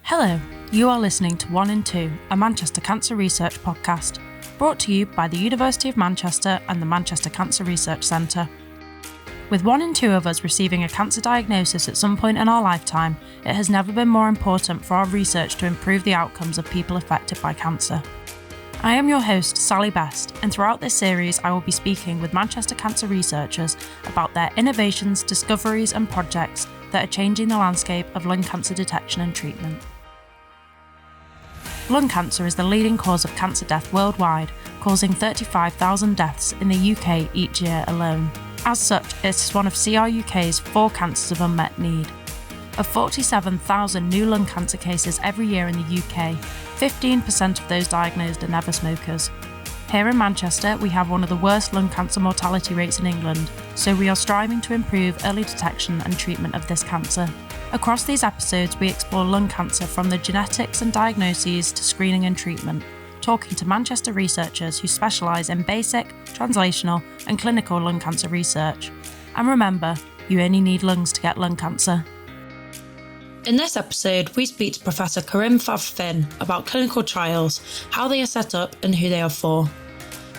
Hello, you are listening to 1 in 2, a Manchester Cancer Research podcast, brought to you by the University of Manchester and the Manchester Cancer Research Centre. With 1 in 2 of us receiving a cancer diagnosis at some point in our lifetime, it has never been more important for our research to improve the outcomes of people affected by cancer. I am your host, Sally Best, and throughout this series I will be speaking with Manchester cancer researchers about their innovations, discoveries and projects that are changing the landscape of lung cancer detection and treatment. Lung cancer is the leading cause of cancer death worldwide, causing 35,000 deaths in the UK each year alone. As such, it is one of CRUK's 4 cancers of unmet need. Of 47,000 new lung cancer cases every year in the UK, 15% of those diagnosed are never smokers. Here in Manchester, we have one of the worst lung cancer mortality rates in England, so we are striving to improve early detection and treatment of this cancer. Across these episodes, we explore lung cancer from the genetics and diagnoses to screening and treatment, talking to Manchester researchers who specialise in basic, translational and clinical lung cancer research. And remember, you only need lungs to get lung cancer. In this episode, we speak to Professor Corinne Faivre-Finn about clinical trials, how they are set up and who they are for.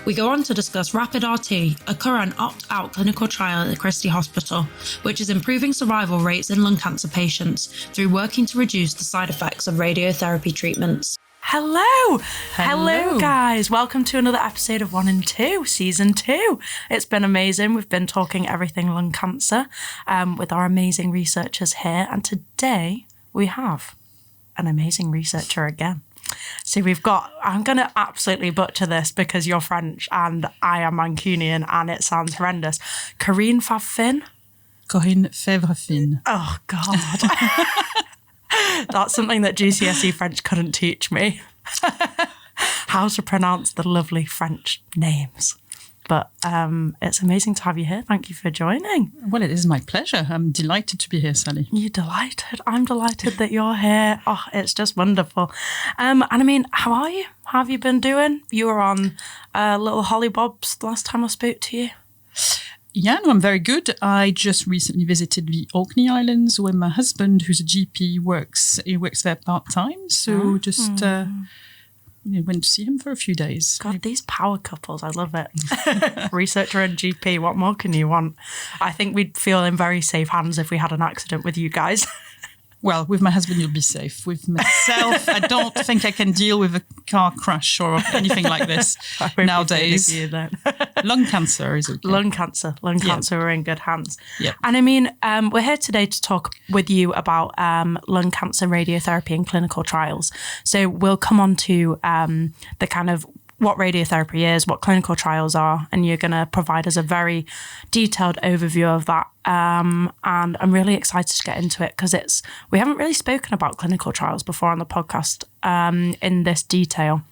We go on to discuss Rapid-RT, a current Optout clinical trial at the Christie Hospital, which is improving survival rates in lung cancer patients through working to reduce the side effects of radiotherapy treatments. Hello guys, welcome to another episode of 1 in 2, season 2. It's been amazing. We've been talking everything lung cancer with our amazing researchers here, and today we have an amazing researcher again. So we've got, I'm going to absolutely butcher this because you're French and I am Mancunian and it sounds horrendous. Corinne Faivre-Finn? Corinne Faivre-Finn. Oh, God. That's something that GCSE French couldn't teach me. How to pronounce the lovely French names. But it's amazing to have you here. Thank you for joining. Well, it is my pleasure. I'm delighted to be here, Sally. You're delighted. I'm delighted that you're here. Oh, it's just wonderful. And I mean, how are you? How have you been doing? You were on Little Hollybobs the last time I spoke to you. Yeah, no, I'm very good. I just recently visited the Orkney Islands where my husband, who's a GP, works. He works there part-time. So went to see him for a few days. God, these power couples, I love it. Researcher and GP, what more can you want? I think we'd feel in very safe hands if we had an accident with you guys. Well, with my husband, you'll be safe. With myself, I don't think I can deal with a car crash or anything like this nowadays. Lung cancer is okay. Lung cancer, we're in good hands. Yeah. And I mean, we're here today to talk with you about lung cancer radiotherapy and clinical trials. So we'll come on to the kind of what radiotherapy is, what clinical trials are, and you're going to provide us a very detailed overview of that. And I'm really excited to get into it because we haven't really spoken about clinical trials before on the podcast in this detail.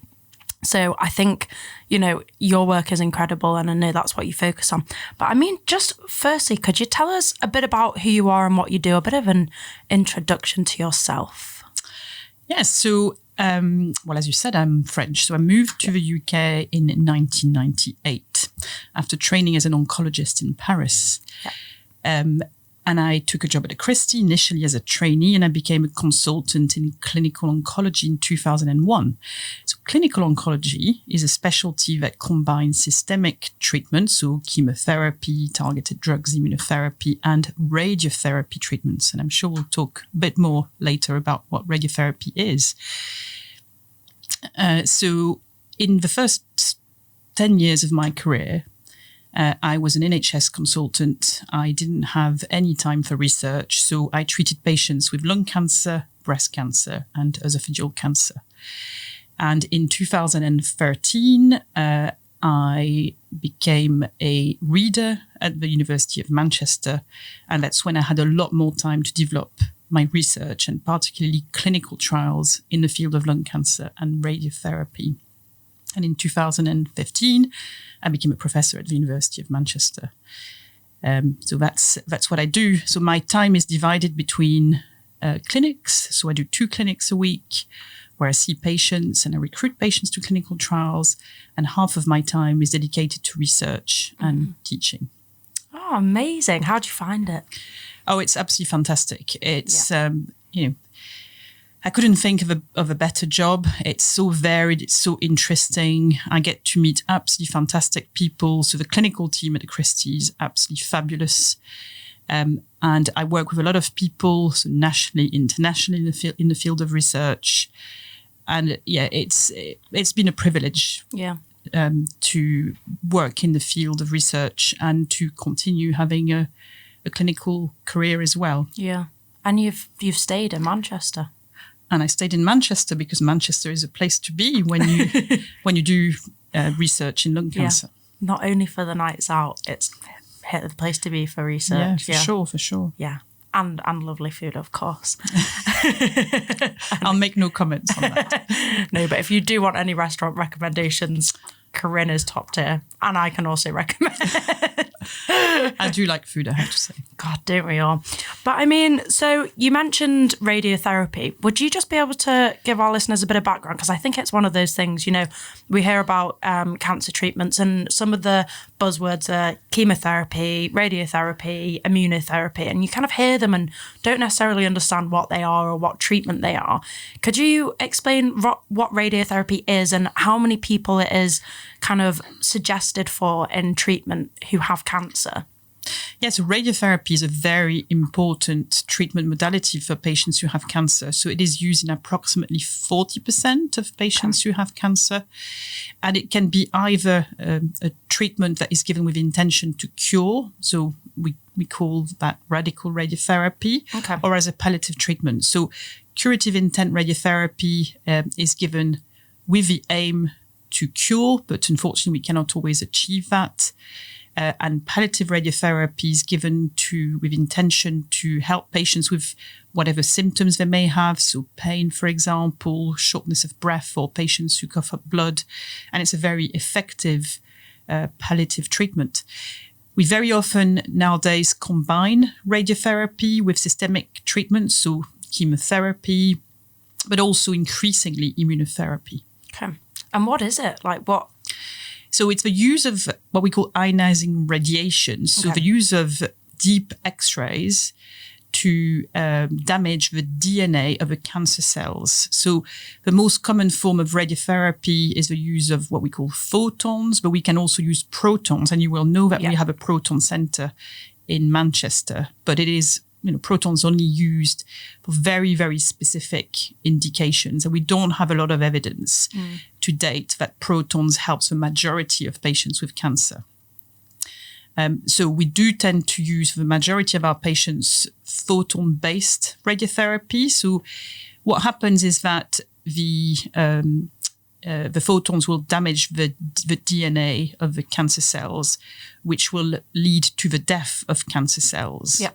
So I think, your work is incredible and I know that's what you focus on. But I mean, just firstly, could you tell us a bit about who you are and what you do, a bit of an introduction to yourself? Yes, so well, as you said, I'm French. So I moved to the UK in 1998 after training as an oncologist in Paris. Yeah. And I took a job at the Christie initially as a trainee, and I became a consultant in clinical oncology in 2001. So clinical oncology is a specialty that combines systemic treatment, so chemotherapy, targeted drugs, immunotherapy, and radiotherapy treatments. And I'm sure we'll talk a bit more later about what radiotherapy is. So in the first 10 years of my career, I was an NHS consultant. I didn't have any time for research, so I treated patients with lung cancer, breast cancer, and esophageal cancer. And in 2013, I became a reader at the University of Manchester, and that's when I had a lot more time to develop my research, and particularly clinical trials in the field of lung cancer and radiotherapy. And in 2015, I became a professor at the University of Manchester. So that's what I do. So my time is divided between clinics. So I do 2 clinics a week where I see patients and I recruit patients to clinical trials. And half of my time is dedicated to research and teaching. Oh, amazing. How do you find it? Oh, it's absolutely fantastic. It's, I couldn't think of a better job. It's so varied. It's so interesting. I get to meet absolutely fantastic people. So the clinical team at the Christie is absolutely fabulous. And I work with a lot of people, so nationally, internationally in the field of research. And yeah, it's been a privilege. Yeah. To work in the field of research and to continue having a clinical career as well. Yeah. And you've stayed in Manchester. And I stayed in Manchester because Manchester is a place to be when you do research in lung cancer. Yeah. Not only for the nights out, it's the place to be for research. Yeah, for sure. Yeah. And lovely food, of course. I'll make no comments on that. No, but if you do want any restaurant recommendations, Corinne is top tier. And I can also recommend it. I do like food, I have to say. God, don't we all? But I mean, so you mentioned radiotherapy. Would you just be able to give our listeners a bit of background? Because I think it's one of those things, we hear about cancer treatments and some of the buzzwords are chemotherapy, radiotherapy, immunotherapy, and you kind of hear them and don't necessarily understand what they are or what treatment they are. Could you explain what radiotherapy is and how many people it is kind of suggested for in treatment who have cancer? Yes, radiotherapy is a very important treatment modality for patients who have cancer. So it is used in approximately 40% of patients who have cancer. And it can be either a treatment that is given with intention to cure. So we call that radical radiotherapy, or as a palliative treatment. So curative intent radiotherapy is given with the aim to cure, but unfortunately we cannot always achieve that. And palliative radiotherapy is given with intention to help patients with whatever symptoms they may have. So pain, for example, shortness of breath, or patients who cough up blood. And it's a very effective palliative treatment. We very often nowadays combine radiotherapy with systemic treatments, so chemotherapy, but also increasingly immunotherapy. Okay. And what is it? So it's the use of what we call ionizing radiation. So the use of deep X-rays to damage the DNA of the cancer cells. So the most common form of radiotherapy is the use of what we call photons, but we can also use protons. And you will know that we have a proton center in Manchester, but it is protons only used for very, very specific indications. And we don't have a lot of evidence to date that protons helps the majority of patients with cancer. So we do tend to use, for the majority of our patients, photon-based radiotherapy. So what happens is that the photons will damage the DNA of the cancer cells, which will lead to the death of cancer cells. Yeah.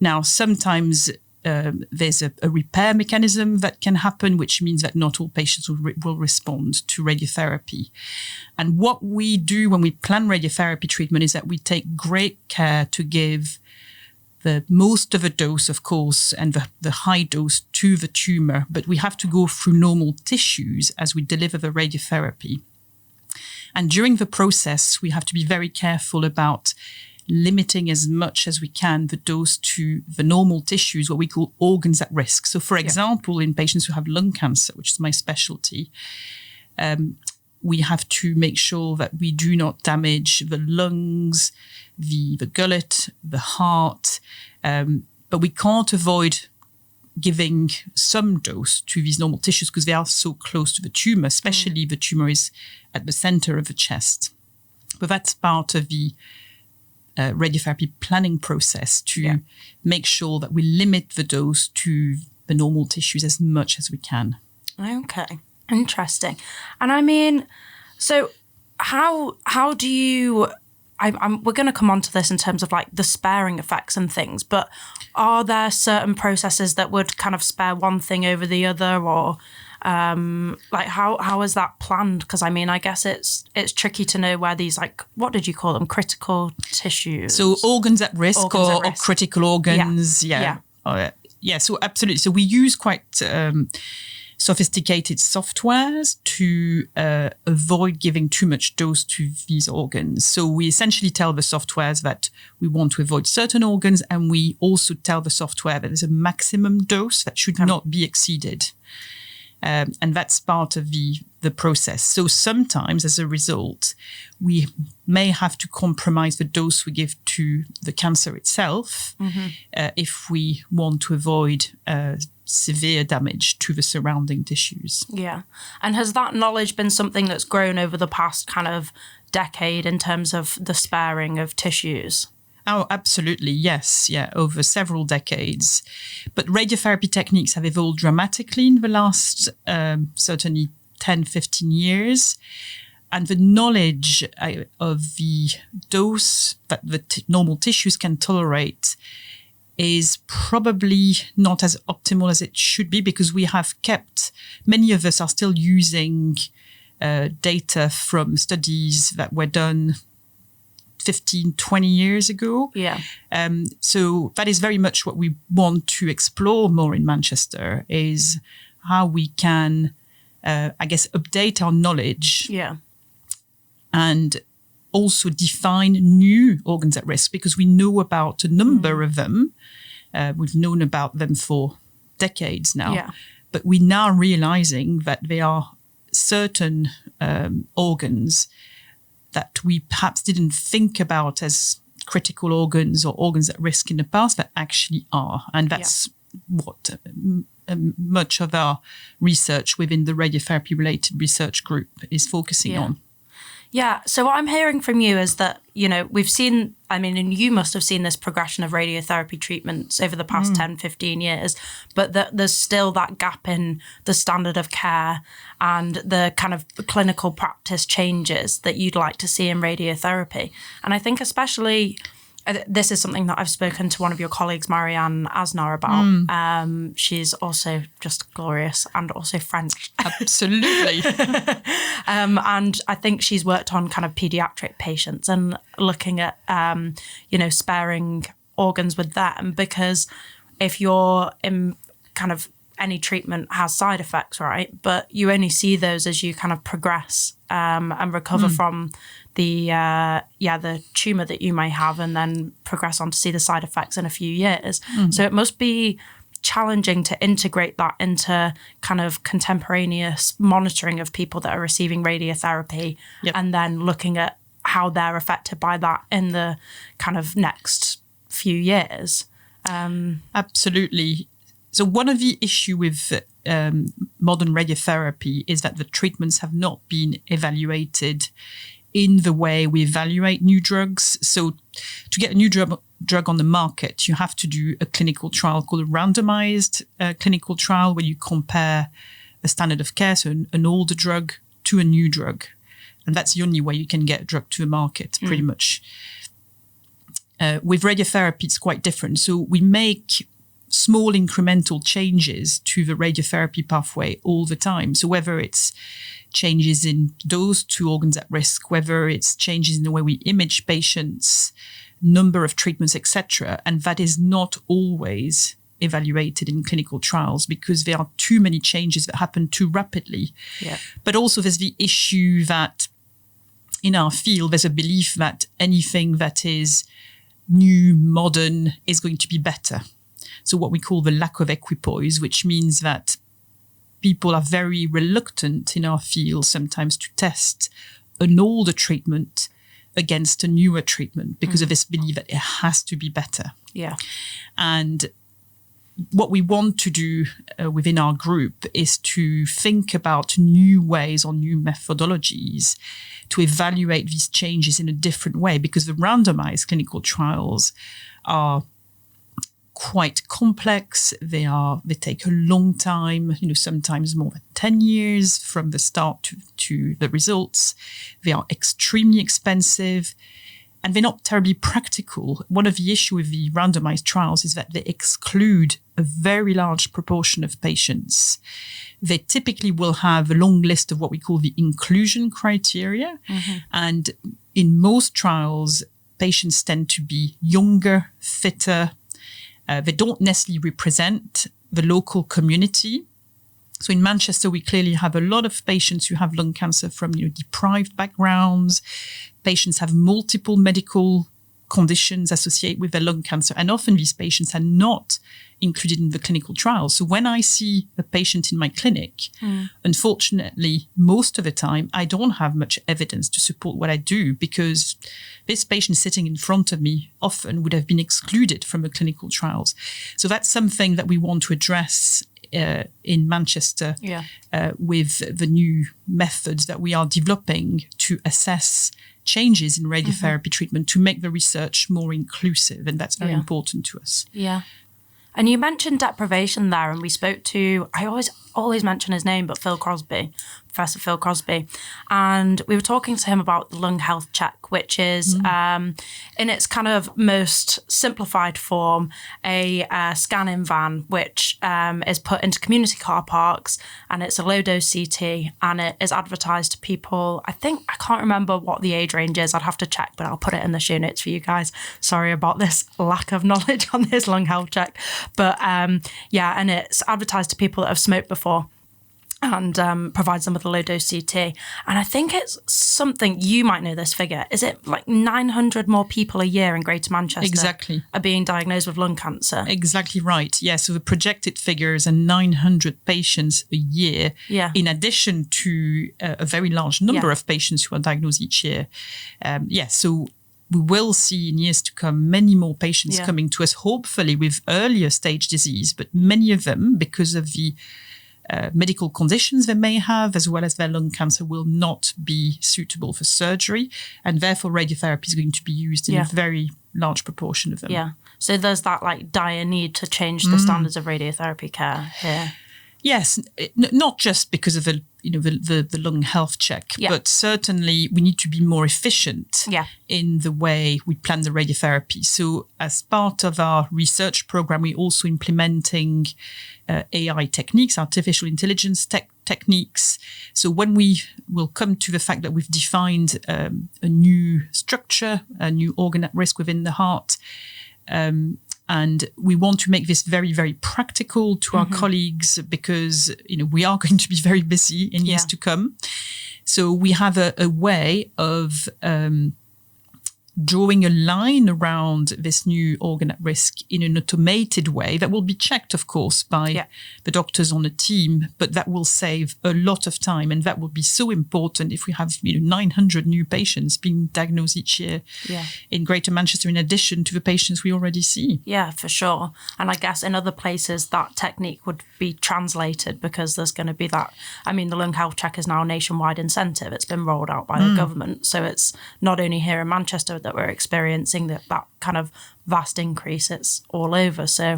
Now, sometimes there's a repair mechanism that can happen, which means that not all patients will respond to radiotherapy. And what we do when we plan radiotherapy treatment is that we take great care to give the most of a dose, of course, and the high dose to the tumor, but we have to go through normal tissues as we deliver the radiotherapy. And during the process, we have to be very careful about limiting as much as we can the dose to the normal tissues, what we call organs at risk. So, for example, in patients who have lung cancer, which is my specialty, we have to make sure that we do not damage the lungs, the gullet, the heart, but we can't avoid giving some dose to these normal tissues because they are so close to the tumor, especially the tumor is at the center of the chest. But that's part of the radiotherapy planning process to make sure that we limit the dose to the normal tissues as much as we can. Okay, interesting. And I mean, so how do you? We're going to come on to this in terms of the sparing effects and things, but are there certain processes that would kind of spare one thing over the other, or how is that planned? Because I mean, I guess it's tricky to know where these what did you call them, critical tissues? So organs at risk, or critical organs. Yeah. So absolutely. So we use quite sophisticated softwares to avoid giving too much dose to these organs. So we essentially tell the softwares that we want to avoid certain organs, and we also tell the software that there's a maximum dose that should not be exceeded. And that's part of the process. So sometimes, as a result, we may have to compromise the dose we give to the cancer itself if we want to avoid severe damage to the surrounding tissues. Yeah. And has that knowledge been something that's grown over the past kind of decade in terms of the sparing of tissues? Oh, absolutely. Yes. Yeah. Over several decades. But radiotherapy techniques have evolved dramatically in the last certainly 10, 15 years. And the knowledge of the dose that the normal tissues can tolerate is probably not as optimal as it should be, because we have kept, many of us are still using data from studies that were done 15, 20 years ago. Yeah. So that is very much what we want to explore more in Manchester, is how we can, update our knowledge. Yeah. And also define new organs at risk, because we know about a number of them. We've known about them for decades now. Yeah. But we're now realizing that there are certain organs that we perhaps didn't think about as critical organs or organs at risk in the past, that actually are. And that's what much of our research within the radiotherapy-related research group is focusing on. Yeah. So what I'm hearing from you is that, we've seen, and you must have seen this progression of radiotherapy treatments over the past 10, 15 years, but that there's still that gap in the standard of care and the kind of clinical practice changes that you'd like to see in radiotherapy. And I think especially, this is something that I've spoken to one of your colleagues, Marianne Asnar, about. She's also just glorious and also French. Absolutely. And I think she's worked on kind of pediatric patients and looking at, sparing organs with them, because if you're in kind of any treatment has side effects, right? But you only see those as you kind of progress and recover from the tumor that you may have, and then progress on to see the side effects in a few years. So it must be challenging to integrate that into kind of contemporaneous monitoring of people that are receiving radiotherapy, and then looking at how they're affected by that in the kind of next few years. Absolutely. So one of the issues with modern radiotherapy is that the treatments have not been evaluated in the way we evaluate new drugs. So to get a new drug on the market, you have to do a clinical trial called a randomized clinical trial, where you compare a standard of care, so an older drug, to a new drug. And that's the only way you can get a drug to a market, pretty much. With radiotherapy, it's quite different. So we make small incremental changes to the radiotherapy pathway all the time. So whether it's changes in dose to organs at risk, whether it's changes in the way we image patients, number of treatments, etc. And that is not always evaluated in clinical trials, because there are too many changes that happen too rapidly. Yeah. But also there's the issue that in our field, there's a belief that anything that is new, modern, is going to be better. So what we call the lack of equipoise, which means that people are very reluctant in our field sometimes to test an older treatment against a newer treatment, because of this belief that it has to be better. Yeah. And what we want to do within our group is to think about new ways or new methodologies to evaluate these changes in a different way, because the randomized clinical trials are quite complex. They take a long time, sometimes more than 10 years from the start to the results. They are extremely expensive, and they're not terribly practical. One of the issues with the randomized trials is that they exclude a very large proportion of patients. They typically will have a long list of what we call the inclusion criteria. And in most trials, patients tend to be younger, fitter. They don't necessarily represent the local community. So in Manchester, we clearly have a lot of patients who have lung cancer from deprived backgrounds. Patients have multiple medical conditions associated with their lung cancer. And often these patients are not included in the clinical trial. So when I see a patient in my clinic, unfortunately, most of the time, I don't have much evidence to support what I do, because this patient sitting in front of me often would have been excluded from the clinical trials. So that's something that we want to address in Manchester with the new methods that we are developing to assess changes in radiotherapy treatment, to make the research more inclusive. And that's very important to us. Yeah. And you mentioned deprivation there, and we spoke to, I always mention his name, but Professor Phil Crosby. And we were talking to him about the lung health check, which is, in its kind of most simplified form, a scanning van, which is put into community car parks, and it's a low-dose CT, and it is advertised to people. I can't remember what the age range is. I'd have to check, but I'll put it in the show notes for you guys. Sorry about this lack of knowledge on this lung health check. But and it's advertised to people that have smoked before, and provides them with a low-dose CT. And I think it's something, you might know this figure, is it like 900 more people a year in Greater Manchester are being diagnosed with lung cancer? Exactly right. Yeah, so the projected figures are 900 patients a year, in addition to a very large number of patients who are diagnosed each year. So we will see in years to come many more patients coming to us, hopefully with earlier stage disease, but many of them, because of the medical conditions they may have, as well as their lung cancer, will not be suitable for surgery. And therefore, radiotherapy is going to be used in a very large proportion of them. Yeah. So there's that dire need to change the standards of radiotherapy care here. Yes, not just because of the lung health check, but certainly we need to be more efficient in the way we plan the radiotherapy. So as part of our research program, we're also implementing AI techniques, artificial intelligence techniques. So when we will come to the fact that we've defined a new structure, a new organ at risk within the heart, and we want to make this very, very practical to our colleagues, because we are going to be very busy in years to come. So we have a way of drawing a line around this new organ at risk in an automated way that will be checked, of course, by the doctors on the team, but that will save a lot of time. And that will be so important if we have 900 new patients being diagnosed each year in Greater Manchester, in addition to the patients we already see. Yeah, for sure. And I guess in other places that technique would be translated, because there's going to be that. I mean, the lung health check is now a nationwide incentive. It's been rolled out by the government. So it's not only here in Manchester that we're experiencing that kind of vast increase, it's all over. So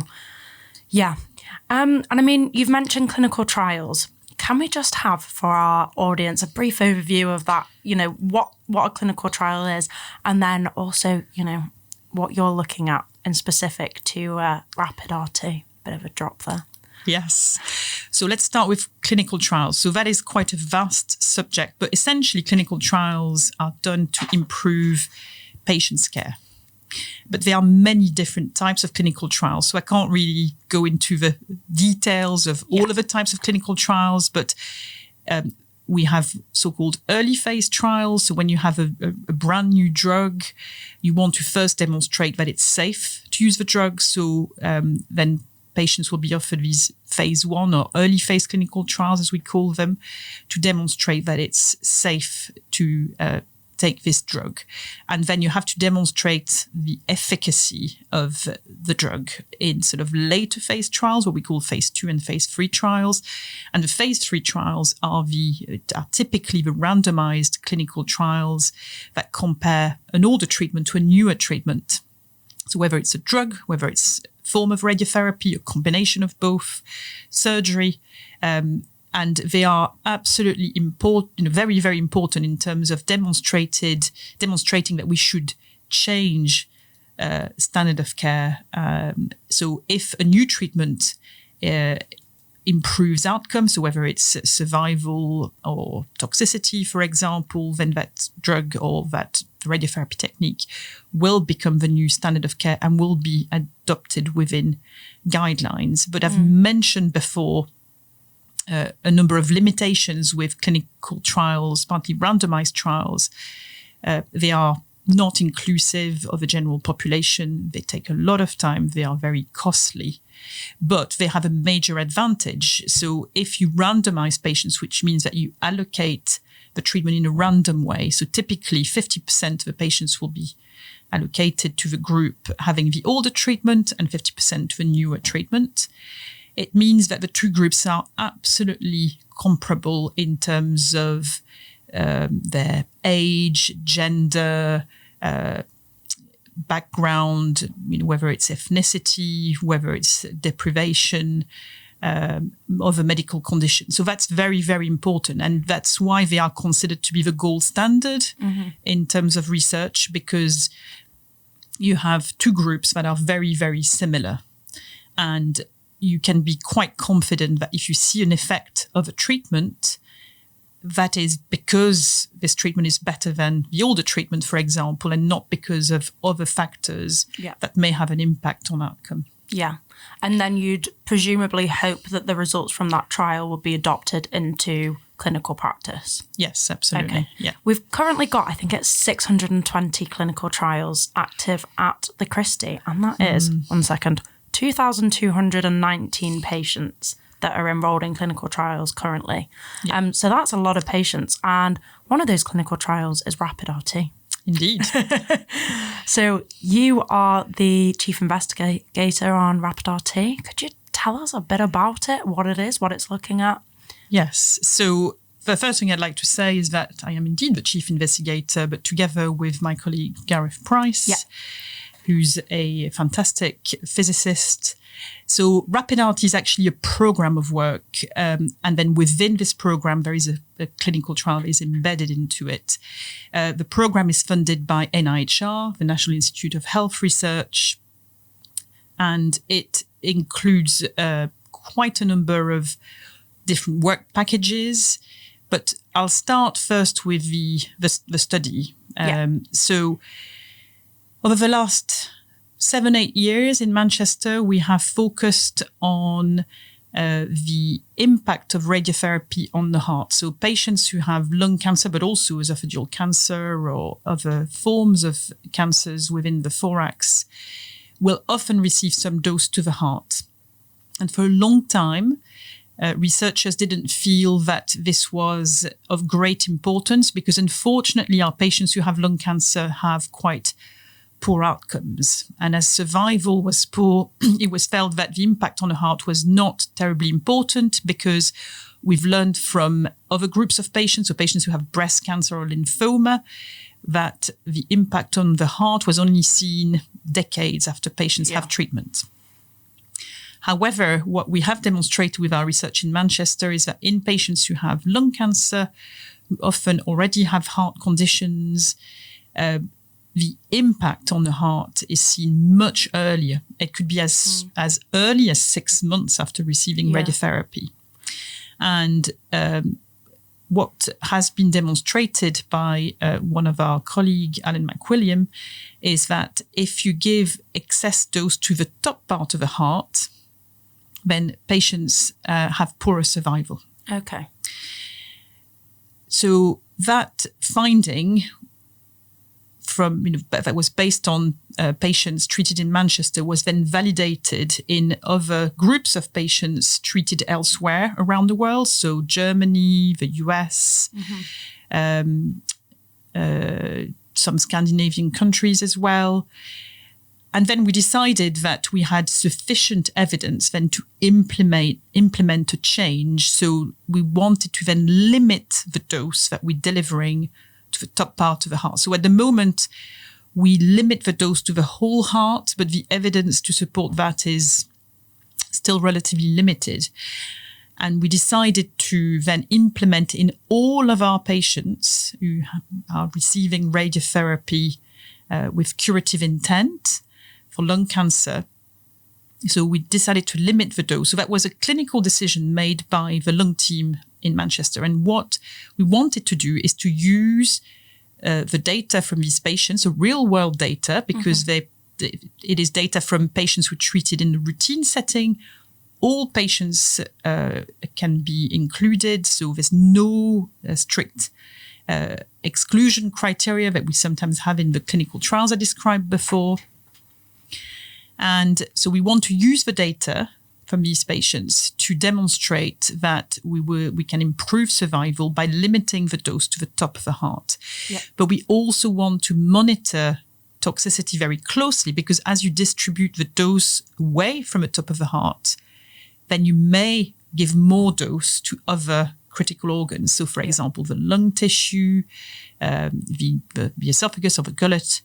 and I mean, you've mentioned clinical trials. Can we just have for our audience a brief overview of that, what a clinical trial is, and then also what you're looking at in specific to rapid RT? Bit of a drop there. Yes. So let's start with clinical trials. So that is quite a vast subject, but essentially clinical trials are done to improve patients' care. But there are many different types of clinical trials. So I can't really go into the details of all of the types of clinical trials, but we have so-called early phase trials. So when you have a brand new drug, you want to first demonstrate that it's safe to use the drug. So then patients will be offered these phase 1 or early phase clinical trials, as we call them, to demonstrate that it's safe to take this drug. And then you have to demonstrate the efficacy of the drug in sort of later phase trials, what we call phase 2 and phase 3 trials. And the phase 3 trials are typically the randomized clinical trials that compare an older treatment to a newer treatment. So whether it's a drug, whether it's a form of radiotherapy, a combination of both, surgery, and they are absolutely important, very, very important in terms of demonstrating that we should change standard of care. So if a new treatment improves outcomes, so whether it's survival or toxicity, for example, then that drug or that radiotherapy technique will become the new standard of care and will be adopted within guidelines. But I've mentioned before a number of limitations with clinical trials, partly randomized trials. They are not inclusive of the general population. They take a lot of time. They are very costly, but they have a major advantage. So if you randomize patients, which means that you allocate the treatment in a random way, so typically 50% of the patients will be allocated to the group having the older treatment and 50% to the newer treatment. It means that the two groups are absolutely comparable in terms of their age, gender, background, whether it's ethnicity, whether it's deprivation, other medical conditions. So that's very, very important. And that's why they are considered to be the gold standard in terms of research, because you have two groups that are very, very similar. And you can be quite confident that if you see an effect of a treatment, that is because this treatment is better than the older treatment, for example, and not because of other factors that may have an impact on outcome. Yeah. And then you'd presumably hope that the results from that trial would be adopted into clinical practice. Yes, absolutely. Okay. Yeah. We've currently got, I think it's 620 clinical trials active at the Christie, and that is, 2,219 patients that are enrolled in clinical trials currently. Yeah. So that's a lot of patients. And one of those clinical trials is RapidRT. Indeed. So you are the chief investigator on RapidRT. Could you tell us a bit about it, what it is, what it's looking at? Yes. So the first thing I'd like to say is that I am indeed the chief investigator, but together with my colleague Gareth Price, who's a fantastic physicist. So RapidRT is actually a program of work. And then within this program, there is a clinical trial that is embedded into it. The program is funded by NIHR, the National Institute of Health Research. And it includes quite a number of different work packages. But I'll start first with the study. So over the last 7-8 years in Manchester, we have focused on the impact of radiotherapy on the heart. So patients who have lung cancer, but also esophageal cancer or other forms of cancers within the thorax, will often receive some dose to the heart. And for a long time, researchers didn't feel that this was of great importance because unfortunately our patients who have lung cancer have quite poor outcomes. And as survival was poor, it was felt that the impact on the heart was not terribly important because we've learned from other groups of patients, or patients who have breast cancer or lymphoma, that the impact on the heart was only seen decades after patients have treatment. However, what we have demonstrated with our research in Manchester is that in patients who have lung cancer, who often already have heart conditions, the impact on the heart is seen much earlier. It could be as early as 6 months after receiving radiotherapy. And what has been demonstrated by one of our colleagues, Alan McWilliam, is that if you give excess dose to the top part of the heart, then patients have poorer survival. Okay. So that finding that was based on patients treated in Manchester was then validated in other groups of patients treated elsewhere around the world. So Germany, the US, some Scandinavian countries as well. And then we decided that we had sufficient evidence then to implement a change. So we wanted to then limit the dose that we're delivering to the top part of the heart. So at the moment, we limit the dose to the whole heart, but the evidence to support that is still relatively limited. And we decided to then implement in all of our patients who are receiving radiotherapy with curative intent for lung cancer. So we decided to limit the dose. So that was a clinical decision made by the lung team in Manchester. And what we wanted to do is to use the data from these patients, so real world data, because it is data from patients who are treated in the routine setting all patients can be included. So there's no strict exclusion criteria that we sometimes have in the clinical trials I described before. And so we want to use the data from these patients to demonstrate that we can improve survival by limiting the dose to the top of the heart. Yeah. But we also want to monitor toxicity very closely, because as you distribute the dose away from the top of the heart, then you may give more dose to other critical organs. So, for example, the lung tissue, the esophagus or the gullet.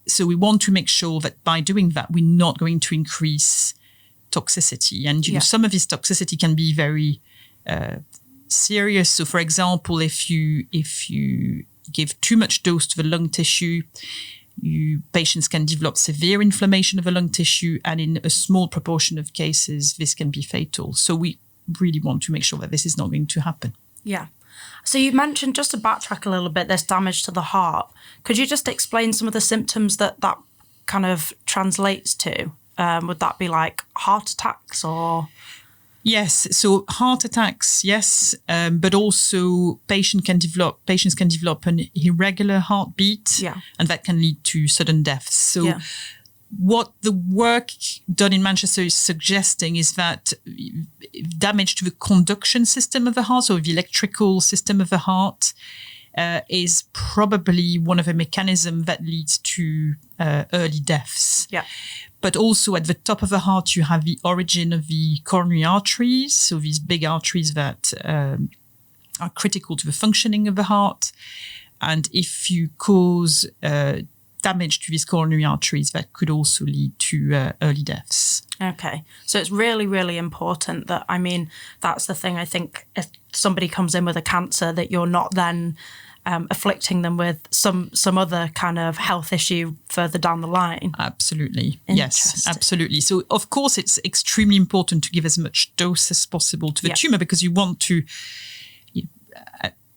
So we want to make sure that by doing that, we're not going to increase toxicity. And you know, some of this toxicity can be very serious. So, for example, if you give too much dose to the lung tissue, patients can develop severe inflammation of the lung tissue, and in a small proportion of cases, this can be fatal. So we really want to make sure that this is not going to happen. Yeah. So you mentioned, just to backtrack a little bit, this damage to the heart. Could you just explain some of the symptoms that kind of translates to? Would that be like heart attacks or? Yes, so heart attacks, yes, but also patients can develop an irregular heartbeat, and that can lead to sudden deaths. So what the work done in Manchester is suggesting is that damage to the conduction system of the heart, so the electrical system of the heart, is probably one of the mechanisms that leads to early deaths. Yeah. But also at the top of the heart, you have the origin of the coronary arteries, so these big arteries that are critical to the functioning of the heart. And if you cause damage to these coronary arteries, that could also lead to early deaths. Okay. So it's really, really important that, I mean, that's the thing. I think if somebody comes in with a cancer, that you're not then afflicting them with some other kind of health issue further down the line. Absolutely. Yes, absolutely. So, of course, it's extremely important to give as much dose as possible to the tumor, because you want to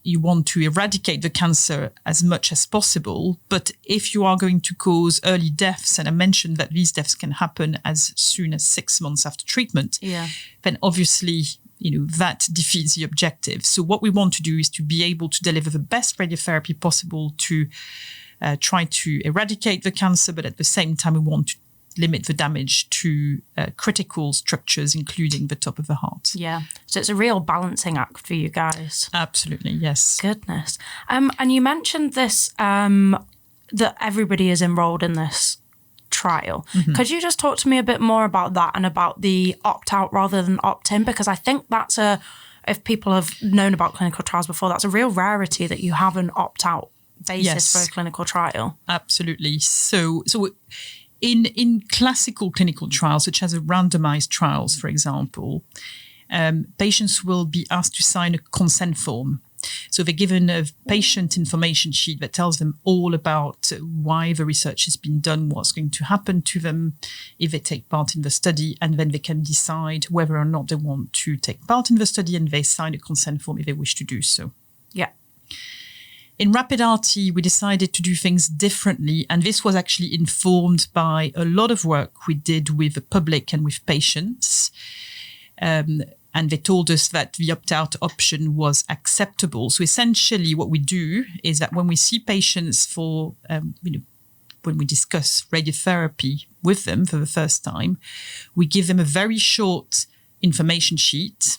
eradicate the cancer as much as possible. But if you are going to cause early deaths, and I mentioned that these deaths can happen as soon as 6 months after treatment, then obviously, that defeats the objective. So what we want to do is to be able to deliver the best radiotherapy possible to try to eradicate the cancer, but at the same time, we want to limit the damage to critical structures, including the top of the heart. Yeah. So it's a real balancing act for you guys. Absolutely, yes. Goodness. And you mentioned this, that everybody is enrolled in this trial. Mm-hmm. Could you just talk to me a bit more about that and about the opt-out rather than opt-in? Because I think that's if people have known about clinical trials before, that's a real rarity that you have an opt-out basis for a clinical trial. Absolutely. So in classical clinical trials, such as randomized trials, for example, patients will be asked to sign a consent form. So they're given a patient information sheet that tells them all about why the research has been done, what's going to happen to them if they take part in the study, and then they can decide whether or not they want to take part in the study, and they sign a consent form if they wish to do so. Yeah. In RapidRT, we decided to do things differently, and this was actually informed by a lot of work we did with the public and with patients. And they told us that the opt-out option was acceptable. So essentially what we do is that when we see patients when we discuss radiotherapy with them for the first time, we give them a very short information sheet.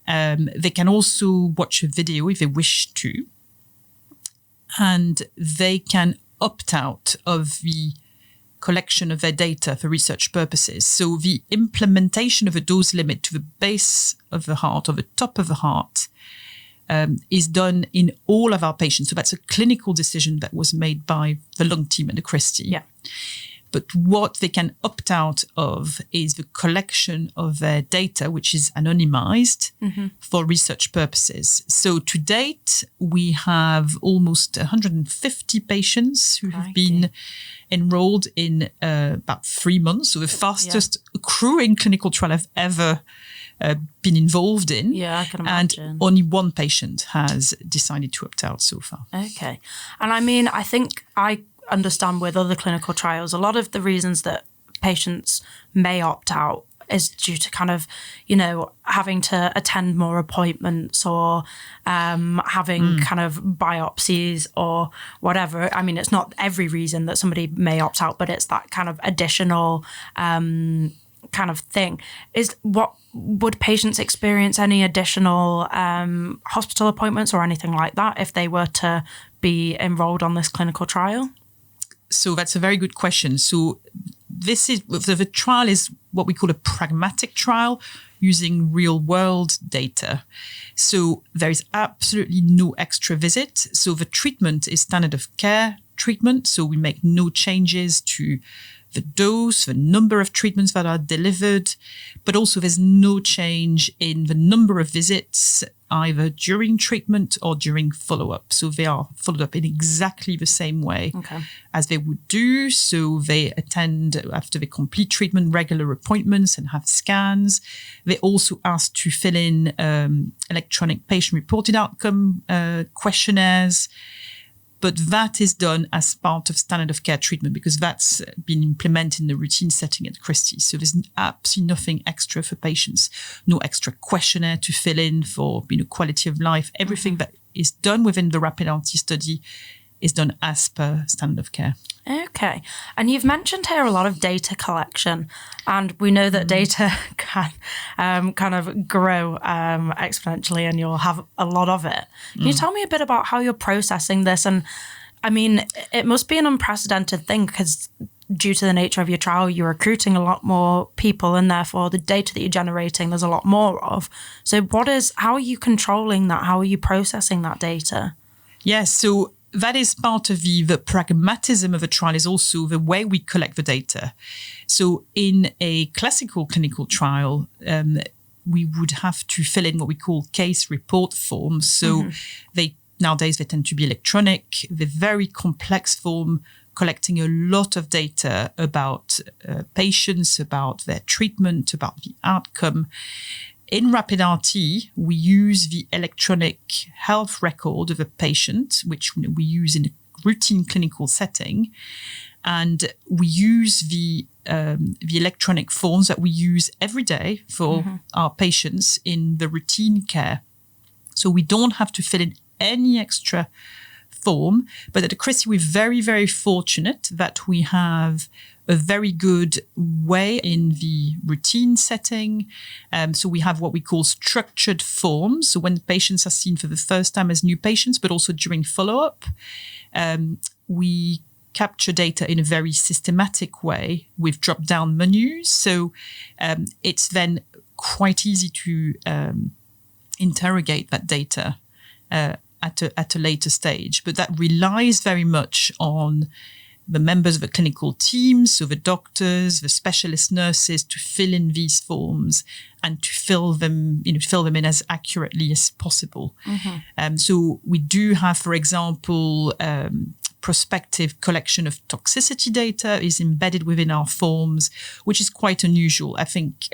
They can also watch a video if they wish to. And they can opt out of the collection of their data for research purposes. So the implementation of a dose limit to the base of the heart or the top of the heart is done in all of our patients. So that's a clinical decision that was made by the lung team at the Christie. Yeah. But what they can opt out of is the collection of their data, which is anonymized for research purposes. So to date, we have almost 150 patients who have been enrolled in about 3 months. So the fastest accruing clinical trial I've ever been involved in. Yeah, I can imagine. And only one patient has decided to opt out so far. Okay. And I mean, I think I understand with other clinical trials, a lot of the reasons that patients may opt out is due to kind of, having to attend more appointments or having kind of biopsies or whatever. I mean, it's not every reason that somebody may opt out, but it's that kind of additional kind of thing. Would patients experience any additional hospital appointments or anything like that if they were to be enrolled on this clinical trial? So that's a very good question. So the trial is what we call a pragmatic trial using real world data. So there is absolutely no extra visit. So the treatment is standard of care treatment. So we make no changes to the dose, the number of treatments that are delivered, but also there's no change in the number of visits either during treatment or during follow-up. So they are followed up in exactly the same way as they would do. So they attend after they complete treatment, regular appointments and have scans. They also asked to fill in electronic patient-reported outcome questionnaires. But that is done as part of standard of care treatment because that's been implemented in the routine setting at Christie. So there's absolutely nothing extra for patients, no extra questionnaire to fill in for quality of life. Everything that is done within the RAPID-RT study is done as per standard of care. Okay. And you've mentioned here a lot of data collection, and we know that data can kind of grow exponentially and you'll have a lot of it. Can you tell me a bit about how you're processing this? And I mean, it must be an unprecedented thing because due to the nature of your trial, you're recruiting a lot more people and therefore the data that you're generating, there's a lot more of. So how are you controlling that? How are you processing that data? Yes, so that is part of the pragmatism of a trial is also the way we collect the data. So in a classical clinical trial, we would have to fill in what we call case report forms. So nowadays they tend to be electronic. They're very complex form, collecting a lot of data about patients, about their treatment, about the outcome. In RAPID-RT, we use the electronic health record of a patient, which we use in a routine clinical setting. And we use the electronic forms that we use every day for our patients in the routine care. So we don't have to fill in any extra form. But at the Christie, we're very, very fortunate that we have a very good way in the routine setting. So we have what we call structured forms. So when patients are seen for the first time as new patients, but also during follow-up, we capture data in a very systematic way with drop-down menus. So it's then quite easy to interrogate that data at a later stage. But that relies very much on the members of the clinical team, so the doctors, the specialist nurses, to fill in these forms and to fill them in as accurately as possible. So we do have, for example, prospective collection of toxicity data is embedded within our forms, which is quite unusual. I think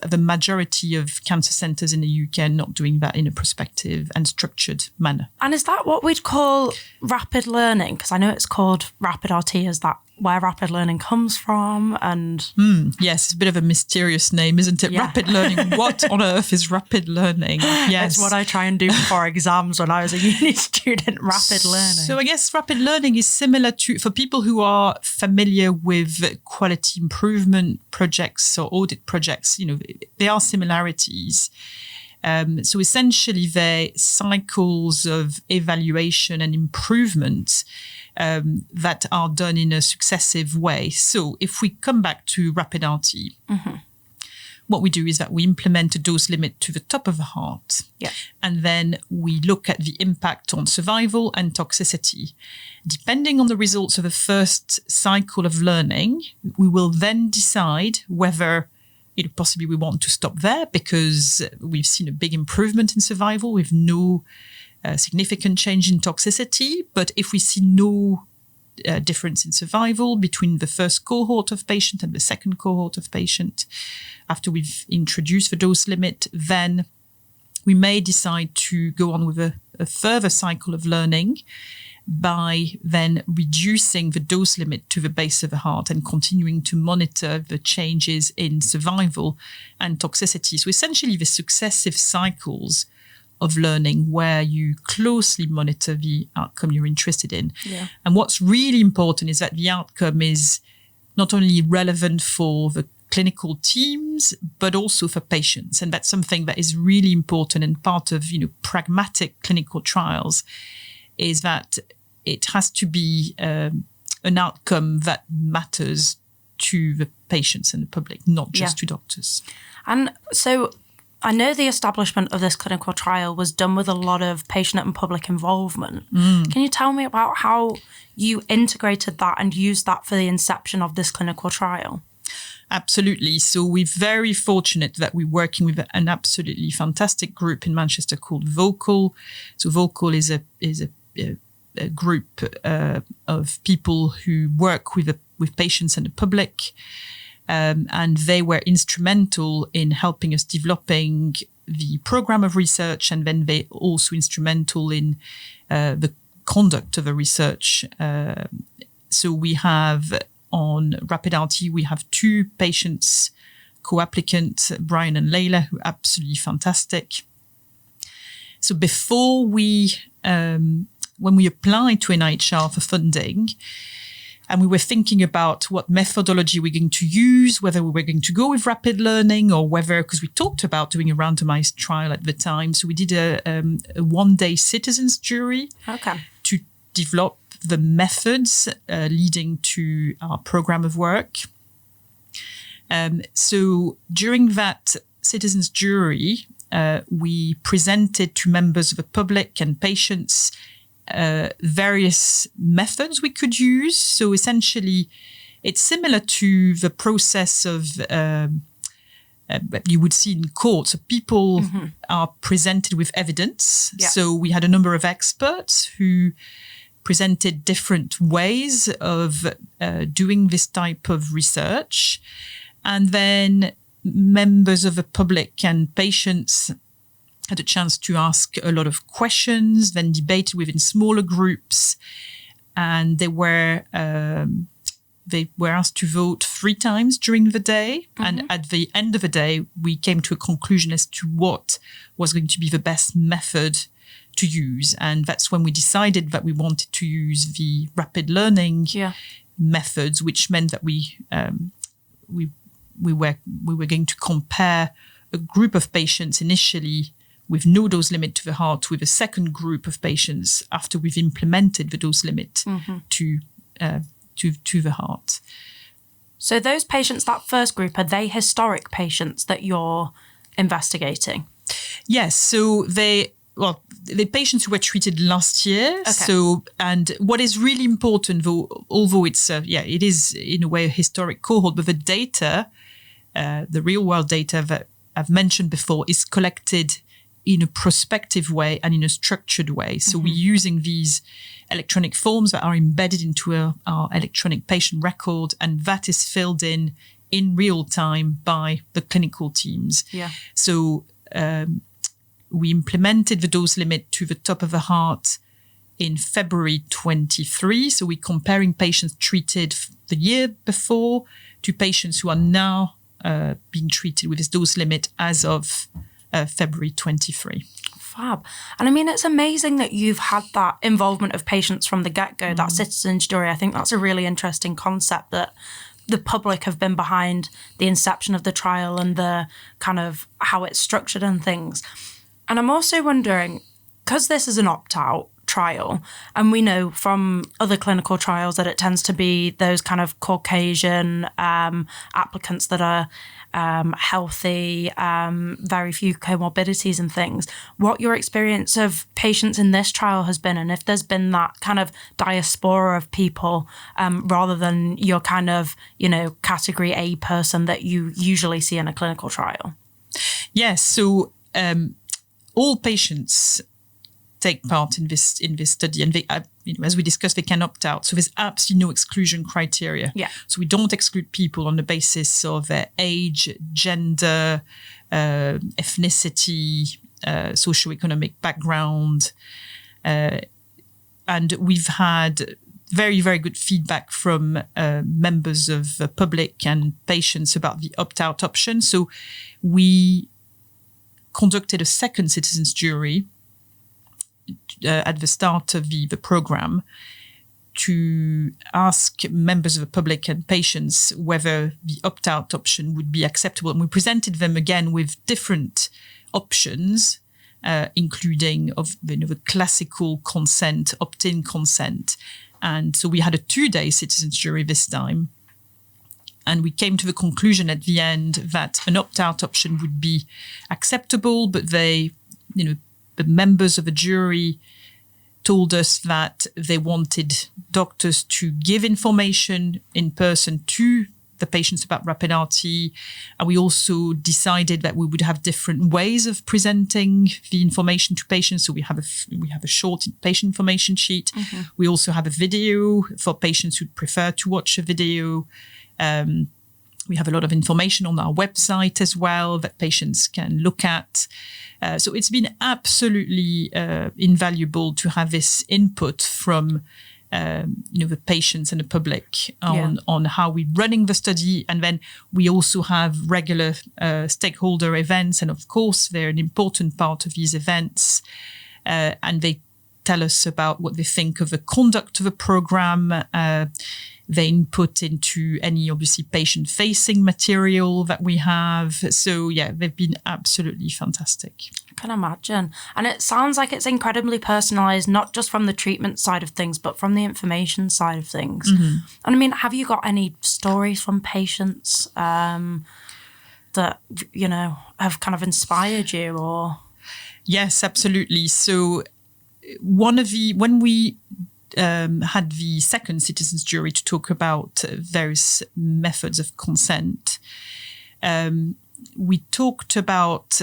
the majority of cancer centres in the UK are not doing that in a prospective and structured manner. And is that what we'd call rapid learning? Because I know it's called RAPID-RT. Is that where rapid learning comes from? And yes, it's a bit of a mysterious name, isn't it? Yeah. Rapid learning. What on earth is rapid learning? Yes. It's what I try and do before exams when I was a uni student, rapid learning. So I guess rapid learning is similar to, for people who are familiar with quality improvement projects or audit projects, there are similarities. So essentially, they're cycles of evaluation and improvement that are done in a successive way. So if we come back to RAPID-RT, what we do is that we implement a dose limit to the top of the heart. Yeah. And then we look at the impact on survival and toxicity. Depending on the results of the first cycle of learning, we will then decide whether possibly we want to stop there because we've seen a big improvement in survival with no significant change in toxicity. But if we see no difference in survival between the first cohort of patient and the second cohort of patient, after we've introduced the dose limit, then we may decide to go on with a further cycle of learning by then reducing the dose limit to the base of the heart and continuing to monitor the changes in survival and toxicity. So essentially the successive cycles of learning where you closely monitor the outcome you're interested in. Yeah. And what's really important is that the outcome is not only relevant for the clinical teams, but also for patients. And that's something that is really important and part of, pragmatic clinical trials is that it has to be an outcome that matters to the patients and the public, not just to doctors. And so I know the establishment of this clinical trial was done with a lot of patient and public involvement. Can you tell me about how you integrated that and used that for the inception of this clinical trial? Absolutely. So we're very fortunate that we're working with an absolutely fantastic group in Manchester called Vocal. So Vocal is a group of people who work with patients and the public, and they were instrumental in helping us developing the program of research, and then they also instrumental in the conduct of the research. So we have on RapidRT, we have 2 patients, co-applicants, Brian and Layla, who are absolutely fantastic. So before when we applied to NIHR for funding, and we were thinking about what methodology we're going to use, whether we were going to go with rapid learning or whether, because we talked about doing a randomized trial at the time. So we did a 1-day citizens jury to develop the methods leading to our program of work. So during that citizens jury, we presented to members of the public and patients various methods we could use. So essentially, it's similar to the process of you would see in court. So people are presented with evidence. Yeah. So we had a number of experts who presented different ways of doing this type of research. And then members of the public and patients had a chance to ask a lot of questions, then debated within smaller groups. And they were asked to vote 3 times during the day. And at the end of the day, we came to a conclusion as to what was going to be the best method to use. And that's when we decided that we wanted to use the rapid learning methods, which meant that we were going to compare a group of patients initially with no dose limit to the heart with a second group of patients after we've implemented the dose limit to the heart. So those patients, that first group, are they historic patients that you're investigating? Yes. So the patients who were treated last year. Okay. So, and what is really important, although it's it is in a way a historic cohort, but the data, the real world data that I've mentioned before, is collected in a prospective way and in a structured way. So we're using these electronic forms that are embedded into our electronic patient record, and that is filled in real time by the clinical teams. Yeah. So we implemented the dose limit to the top of the heart in February 23. So we're comparing patients treated the year before to patients who are now being treated with this dose limit as of February 23. Fab. And I mean, it's amazing that you've had that involvement of patients from the get-go, that citizens jury. I think that's a really interesting concept, that the public have been behind the inception of the trial and the kind of how it's structured and things. And I'm also wondering, because this is an opt-out trial, and we know from other clinical trials that it tends to be those kind of Caucasian applicants that are healthy, very few comorbidities and things, what your experience of patients in this trial has been, and if there's been that kind of diaspora of people rather than your kind of, category A person that you usually see in a clinical trial. Yes, so all patients take part in this study, and they, as we discussed, they can opt out. So there's absolutely no exclusion criteria. Yeah. So we don't exclude people on the basis of their age, gender, ethnicity, socioeconomic background, and we've had very, very good feedback from members of the public and patients about the opt-out option. So we conducted a second citizens jury at the start of the program to ask members of the public and patients whether the opt-out option would be acceptable. And we presented them again with different options, including the classical consent, opt-in consent. And so we had a 2-day citizens jury this time. And we came to the conclusion at the end that an opt-out option would be acceptable, but the members of the jury told us that they wanted doctors to give information in person to the patients about rapid RT. And we also decided that we would have different ways of presenting the information to patients. So we have a short patient information sheet. Mm-hmm. We also have a video for patients who prefer to watch a video. We have a lot of information on our website as well that patients can look at. So it's been absolutely invaluable to have this input from the patients and the public on how we're running the study. And then we also have regular stakeholder events. And of course, they're an important part of these events. And they tell us about what they think of the conduct of the program. They input into any, obviously, patient-facing material that we have. So, yeah, they've been absolutely fantastic. I can imagine. And it sounds like it's incredibly personalised, not just from the treatment side of things, but from the information side of things. Mm-hmm. And I mean, have you got any stories from patients that, have kind of inspired you or? Yes, absolutely. So when we had the second citizens jury to talk about various methods of consent, we talked about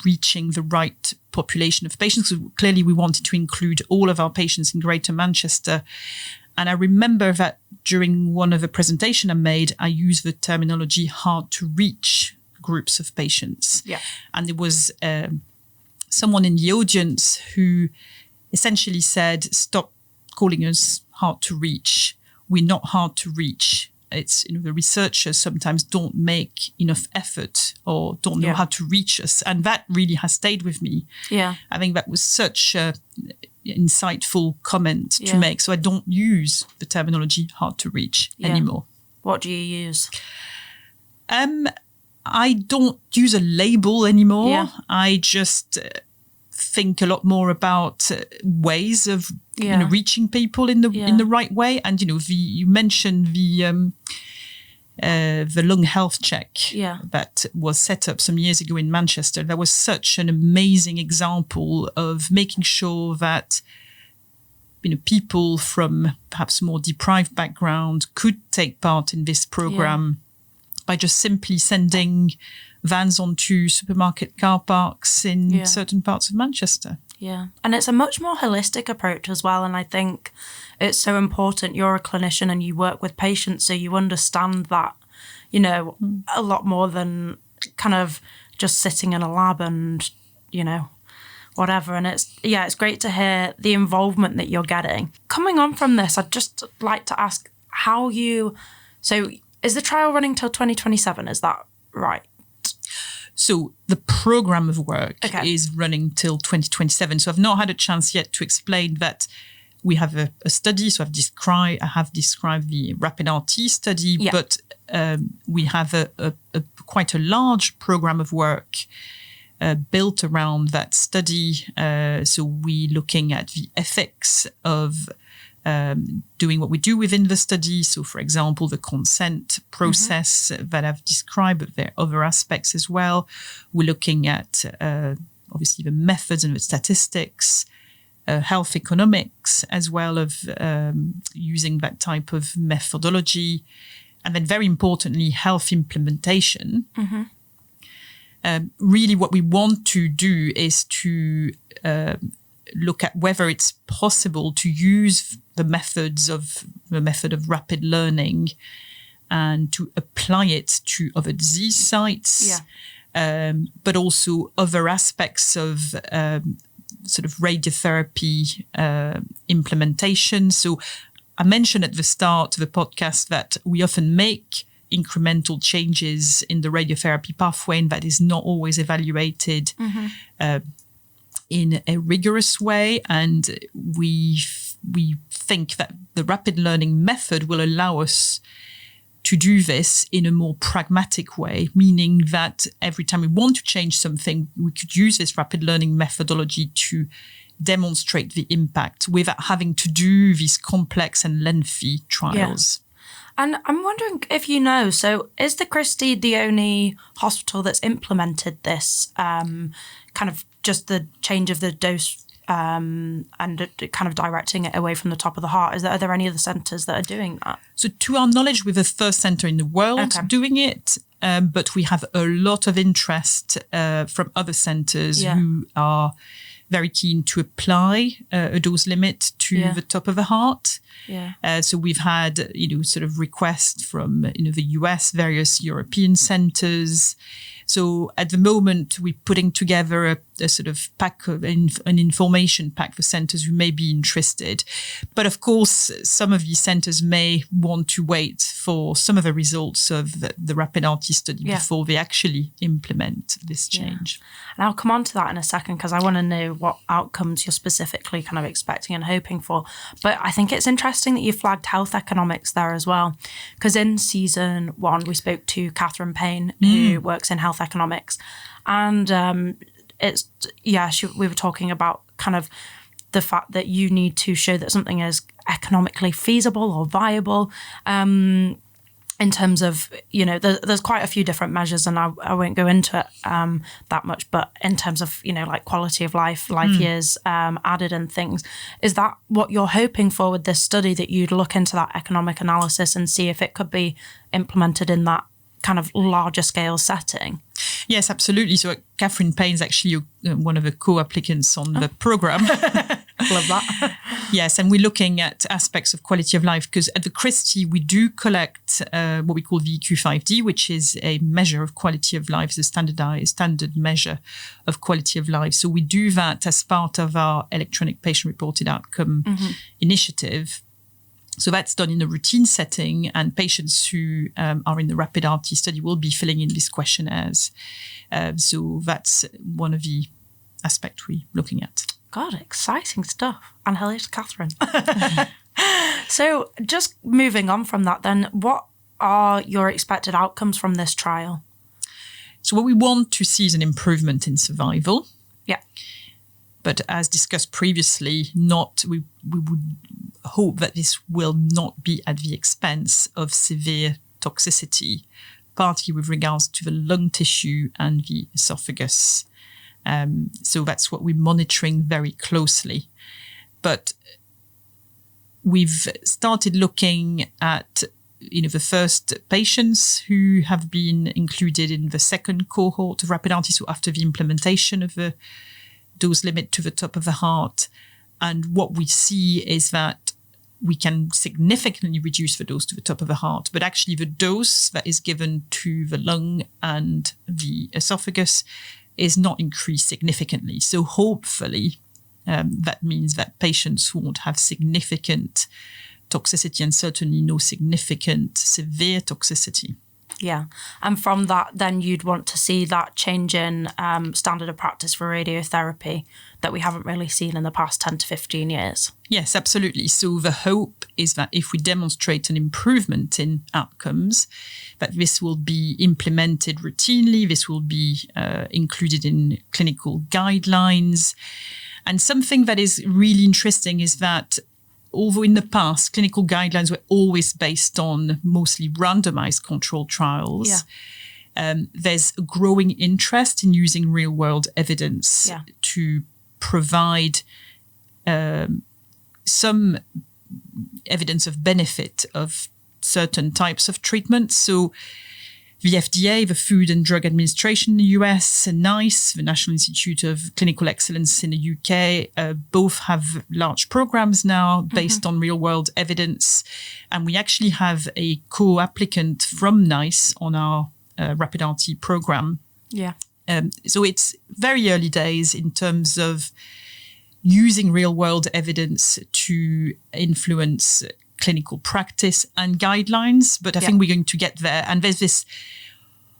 reaching the right population of patients. So clearly, we wanted to include all of our patients in Greater Manchester. And I remember that during one of the presentations I made, I used the terminology hard to reach groups of patients. Yeah. And there was someone in the audience who essentially said, stop calling us hard to reach. We're not hard to reach. It's, the researchers sometimes don't make enough effort or don't know how to reach us. And that really has stayed with me. Yeah. I think that was such an insightful comment to make. So I don't use the terminology hard to reach anymore. What do you use? I don't use a label anymore. Yeah. I just think a lot more about ways of reaching people in the right way. And you mentioned the lung health check that was set up some years ago in Manchester. That was such an amazing example of making sure that people from perhaps more deprived background could take part in this program by just simply sending vans onto supermarket car parks in certain parts of Manchester. Yeah. And it's a much more holistic approach as well. And I think it's so important. You're a clinician and you work with patients, so you understand that, a lot more than kind of just sitting in a lab and, whatever. And it's great to hear the involvement that you're getting. Coming on from this, I'd just like to ask so is the trial running till 2027? Is that right? So the program of work is running till 2027. So I've not had a chance yet to explain that we have a study. So I have described the rapid RT study, but we have quite a large program of work built around that study. So we're looking at the ethics of doing what we do within the study. So, for example, the consent process that I've described, but there are other aspects as well. We're looking at, obviously, the methods and the statistics, health economics, as well of using that type of methodology. And then, very importantly, health implementation. Mm-hmm. Really, what we want to do is to look at whether it's possible to use the method of rapid learning and to apply it to other disease sites, but also other aspects of sort of radiotherapy implementation. So I mentioned at the start of the podcast that we often make incremental changes in the radiotherapy pathway, and that is not always evaluated in a rigorous way. And we think that the rapid learning method will allow us to do this in a more pragmatic way, meaning that every time we want to change something, we could use this rapid learning methodology to demonstrate the impact without having to do these complex and lengthy trials. Yeah. And I'm wondering if you know, so is the Christie the only hospital that's implemented this kind of just the change of the dose and kind of directing it away from the top of the heart? Are there any other centres that are doing that? So to our knowledge, we're the first centre in the world doing it, but we have a lot of interest from other centres who are very keen to apply a dose limit to the top of the heart. Yeah. So we've had, sort of requests from, the US, various European centres. So at the moment, we're putting together a sort of pack of an information pack for centres who may be interested. But of course, some of these centres may want to wait for some of the results of the Rapid RT study before they actually implement this change. And I'll come on to that in a second because I want to know what outcomes you're specifically kind of expecting and hoping for. But I think it's interesting that you flagged health economics there as well, because in season 1, we spoke to Catherine Payne, who works in health economics. And we were talking about kind of the fact that you need to show that something is economically feasible or viable. In terms of, there's quite a few different measures, and I won't go into it that much, but in terms of, like quality of life years added and things, is that what you're hoping for with this study, that you'd look into that economic analysis and see if it could be implemented in that kind of larger scale setting? Yes, absolutely. So Catherine Payne is actually one of the co-applicants on the program. Love that. Yes, and we're looking at aspects of quality of life because at the Christie, we do collect what we call the EQ5D, which is a measure of quality of life, the standard measure of quality of life. So we do that as part of our electronic patient-reported outcome initiative. So that's done in a routine setting, and patients who are in the Rapid RT study will be filling in these questionnaires. So that's one of the aspects we're looking at. God, exciting stuff. And hello to Catherine. So just moving on from that then, what are your expected outcomes from this trial? So what we want to see is an improvement in survival. Yeah. But as discussed previously, we would hope that this will not be at the expense of severe toxicity, partly with regards to the lung tissue and the esophagus. So that's what we're monitoring very closely. But we've started looking at the first patients who have been included in the second cohort of Rapid RT, so after the implementation of the dose limit to the top of the heart. And what we see is that we can significantly reduce the dose to the top of the heart, but actually the dose that is given to the lung and the esophagus is not increased significantly. So hopefully that means that patients won't have significant toxicity and certainly no significant severe toxicity. Yeah. And from that, then you'd want to see that change in standard of practice for radiotherapy that we haven't really seen in the past 10 to 15 years. Yes, absolutely. So the hope is that if we demonstrate an improvement in outcomes, that this will be implemented routinely, this will be included in clinical guidelines. And something that is really interesting is that although in the past, clinical guidelines were always based on mostly randomized controlled trials, there's a growing interest in using real-world evidence to provide some evidence of benefit of certain types of treatment. So the FDA, the Food and Drug Administration in the US, and NICE, the National Institute of Clinical Excellence in the UK, both have large programs now based on real-world evidence. And we actually have a co-applicant from NICE on our Rapid RT program. Yeah. So it's very early days in terms of using real-world evidence to influence clinical practice and guidelines. But I think we're going to get there. And there's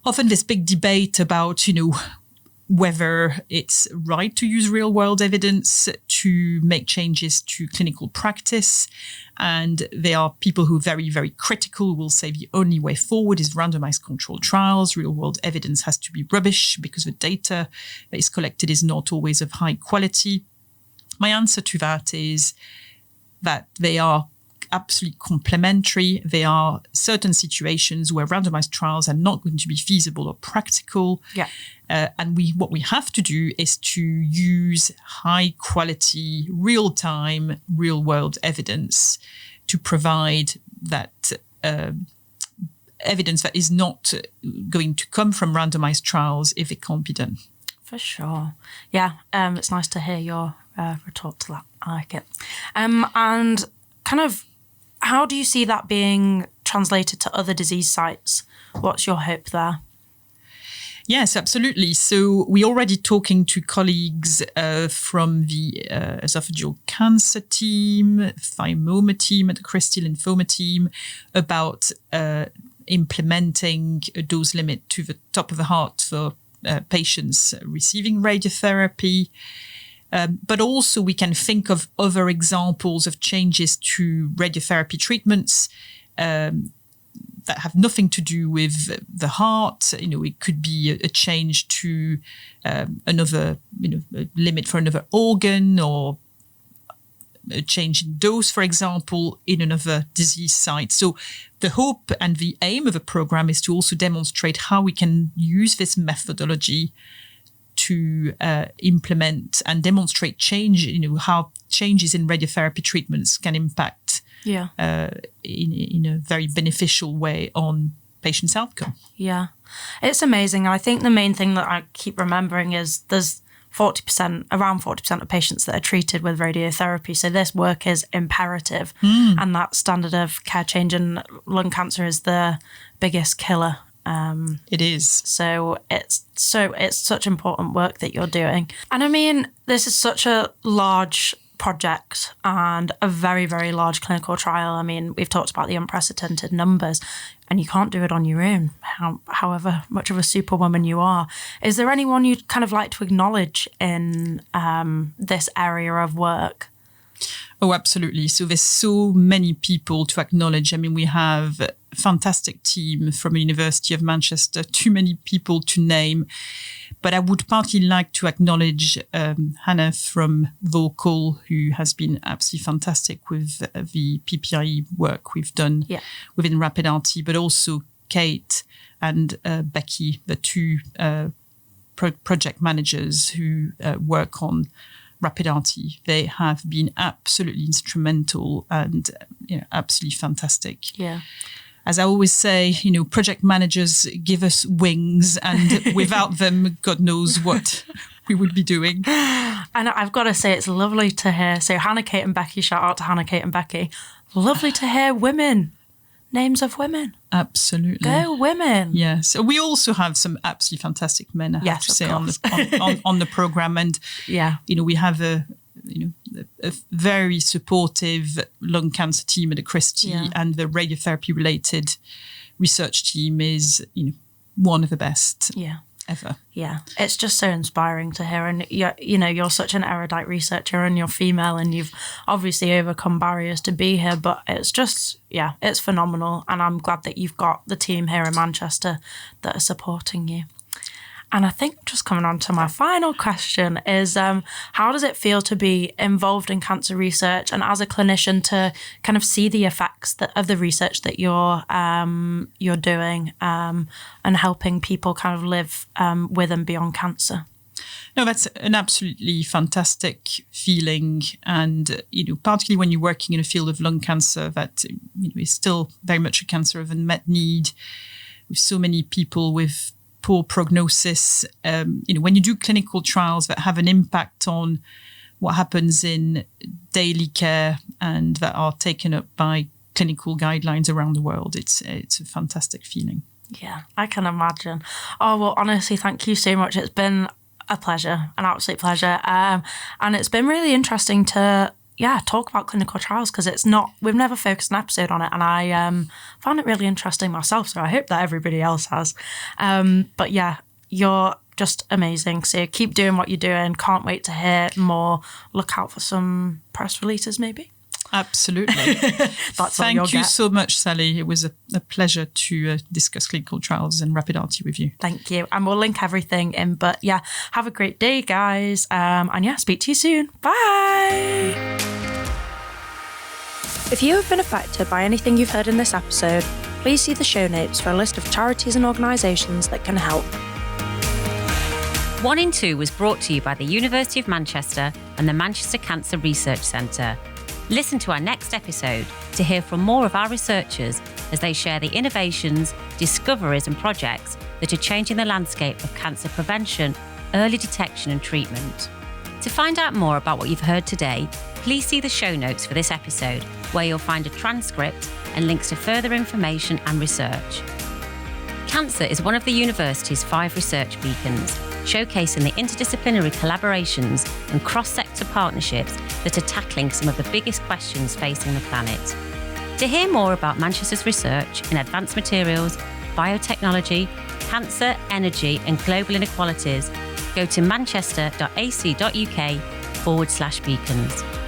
often this big debate about, whether it's right to use real-world evidence to make changes to clinical practice. And there are people who are very, very critical, will say the only way forward is randomized controlled trials. Real-world evidence has to be rubbish because the data that is collected is not always of high quality. My answer to that is that they are absolutely complementary. There are certain situations where randomized trials are not going to be feasible or practical. And what we have to do is to use high quality, real-time, real-world evidence to provide that evidence that is not going to come from randomized trials if it can't be done. For sure. Yeah, it's nice to hear your retort to that. I like it. And kind of, how do you see that being translated to other disease sites? What's your hope there? Yes, absolutely. So we're already talking to colleagues from the esophageal cancer team, thymoma team, and the Christie lymphoma team about implementing a dose limit to the top of the heart for patients receiving radiotherapy. But also we can think of other examples of changes to radiotherapy treatments that have nothing to do with the heart. It could be a change to another, a limit for another organ, or a change in dose, for example, in another disease site. So the hope and the aim of the program is to also demonstrate how we can use this methodology to implement and demonstrate change, how changes in radiotherapy treatments can impact in a very beneficial way on patients' outcome. Yeah, it's amazing. I think the main thing that I keep remembering is there's around 40% of patients that are treated with radiotherapy. So this work is imperative, and that standard of care change in lung cancer is the biggest killer. It is. So it's such important work that you're doing. And I mean, this is such a large project and a very, very large clinical trial. I mean, we've talked about the unprecedented numbers, and you can't do it on your own, however much of a superwoman you are. Is there anyone you'd kind of like to acknowledge in this area of work? Oh, absolutely. So there's so many people to acknowledge. I mean, we have a fantastic team from the University of Manchester, too many people to name. But I would partly like to acknowledge Hannah from Vocal, who has been absolutely fantastic with the PPI work we've done within RapidRT, but also Kate and Becky, the two project managers who work on RapidRT. They have been absolutely instrumental and absolutely fantastic. Yeah. As I always say, project managers give us wings, and without them, God knows what we would be doing. And I've got to say, it's lovely to hear. So Hannah, Kate and Becky, shout out to Hannah, Kate and Becky. Lovely to hear women, names of women. Absolutely. Go women. Yes. We also have some absolutely fantastic men, I have to say, on the program. And, we have a very supportive lung cancer team at the Christie, and the radiotherapy related research team is, one of the best ever. Yeah, it's just so inspiring to hear. And you're such an erudite researcher, and you're female, and you've obviously overcome barriers to be here. But it's just, it's phenomenal. And I'm glad that you've got the team here in Manchester that are supporting you. And I think just coming on to my final question is, how does it feel to be involved in cancer research, and as a clinician to kind of see the effects of the research that you're doing and helping people kind of live with and beyond cancer? No, that's an absolutely fantastic feeling. And, particularly when you're working in a field of lung cancer that is still very much a cancer of unmet need, with so many people with poor prognosis. When you do clinical trials that have an impact on what happens in daily care and that are taken up by clinical guidelines around the world, it's a fantastic feeling. Yeah, I can imagine. Oh, well, honestly, thank you so much. It's been A pleasure, an absolute pleasure. And it's been really interesting to talk about clinical trials, because we've never focused an episode on it, and I found it really interesting myself, so I hope that everybody else has. But yeah, you're just amazing, so keep doing what you're doing. Can't wait to hear more. Look out for some press releases maybe. Absolutely. Thank you so much, Sally. It was a pleasure to discuss clinical trials and rapid RT with you. Thank you. And we'll link everything in. But yeah, have a great day, guys. And yeah, speak to you soon. Bye. If you have been affected by anything you've heard in this episode, please see the show notes for a list of charities and organisations that can help. 1 in 2 was brought to you by the University of Manchester and the Manchester Cancer Research Centre. Listen to our next episode to hear from more of our researchers as they share the innovations, discoveries and projects that are changing the landscape of cancer prevention, early detection and treatment. To find out more about what you've heard today, please see the show notes for this episode, where you'll find a transcript and links to further information and research. Cancer is one of the university's 5 research beacons, showcasing the interdisciplinary collaborations and cross-sector partnerships that are tackling some of the biggest questions facing the planet. To hear more about Manchester's research in advanced materials, biotechnology, cancer, energy and global inequalities, go to manchester.ac.uk/beacons.